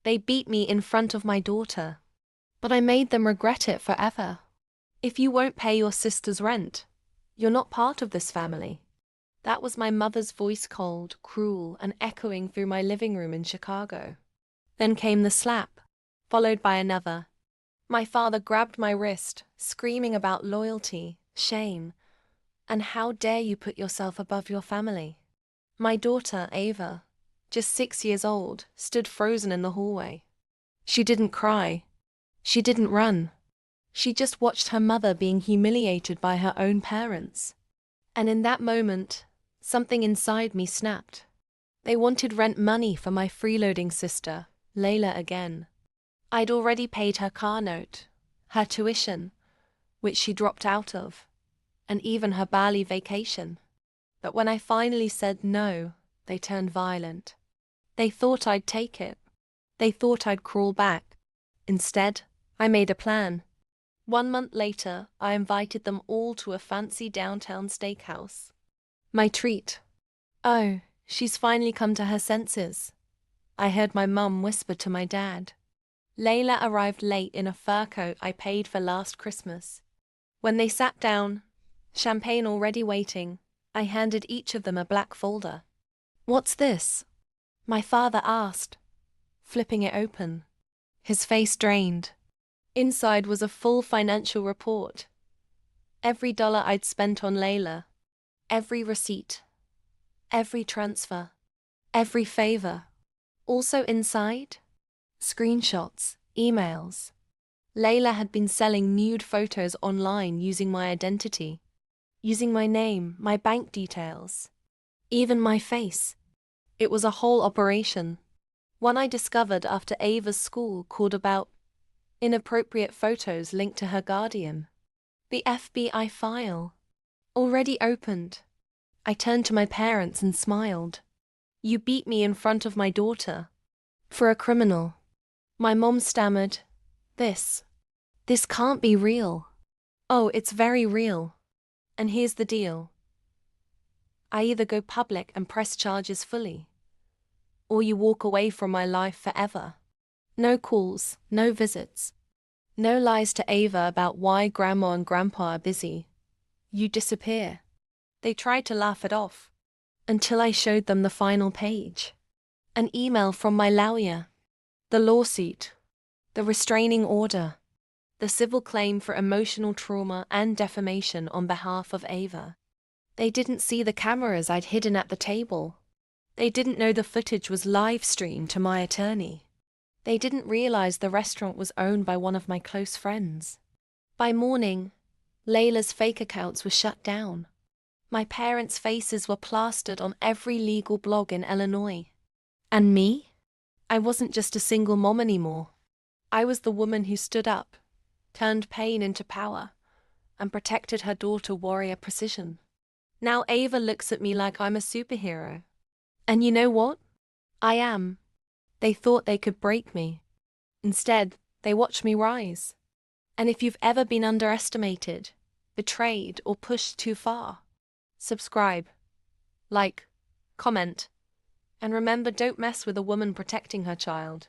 They beat me in front of my daughter. But I made them regret it forever. If you won't pay your sister's rent, you're not part of this family. That was my mother's voice, cold, cruel, and echoing through my living room in Chicago. Then came the slap, followed by another. My father grabbed my wrist, screaming about loyalty, shame, and how dare you put yourself above your family. My daughter, Ava, just 6 years old, stood frozen in the hallway. She didn't cry. She didn't run. She just watched her mother being humiliated by her own parents. And in that moment, something inside me snapped. They wanted rent money for my freeloading sister, Layla, again. I'd already paid her car note, her tuition, which she dropped out of, and even her Bali vacation. But when I finally said no, they turned violent. They thought I'd take it. They thought I'd crawl back. Instead, I made a plan. 1 month later, I invited them all to a fancy downtown steakhouse. My treat. Oh, she's finally come to her senses, I heard my mum whisper to my dad. Layla arrived late in a fur coat I paid for last Christmas. When they sat down, champagne already waiting, I handed each of them a black folder. "What's this?" my father asked, flipping it open. His face drained. Inside was a full financial report. Every dollar I'd spent on Layla, every receipt, every transfer, every favor. Also inside, screenshots, emails. Layla had been selling nude photos online using my identity, using my name, my bank details, even my face. It was a whole operation. One I discovered after Ava's school called about inappropriate photos linked to her guardian. The FBI file. Already opened. I turned to my parents and smiled. "You beat me in front of my daughter. For a criminal." My mom stammered, This can't be real." "Oh, it's very real. And here's the deal. I either go public and press charges fully, or you walk away from my life forever. No calls, no visits, no lies to Ava about why Grandma and Grandpa are busy. You disappear." They tried to laugh it off, until I showed them the final page. An email from my lawyer. The lawsuit. The restraining order. The civil claim for emotional trauma and defamation on behalf of Ava. They didn't see the cameras I'd hidden at the table. They didn't know the footage was live streamed to my attorney. They didn't realize the restaurant was owned by one of my close friends. By morning, Layla's fake accounts were shut down. My parents' faces were plastered on every legal blog in Illinois. And me? I wasn't just a single mom anymore. I was the woman who stood up, turned pain into power, and protected her daughter warrior precision. Now Ava looks at me like I'm a superhero. And you know what? I am. They thought they could break me. Instead, they watched me rise. And if you've ever been underestimated, betrayed, or pushed too far, subscribe, like, comment, and remember, don't mess with a woman protecting her child.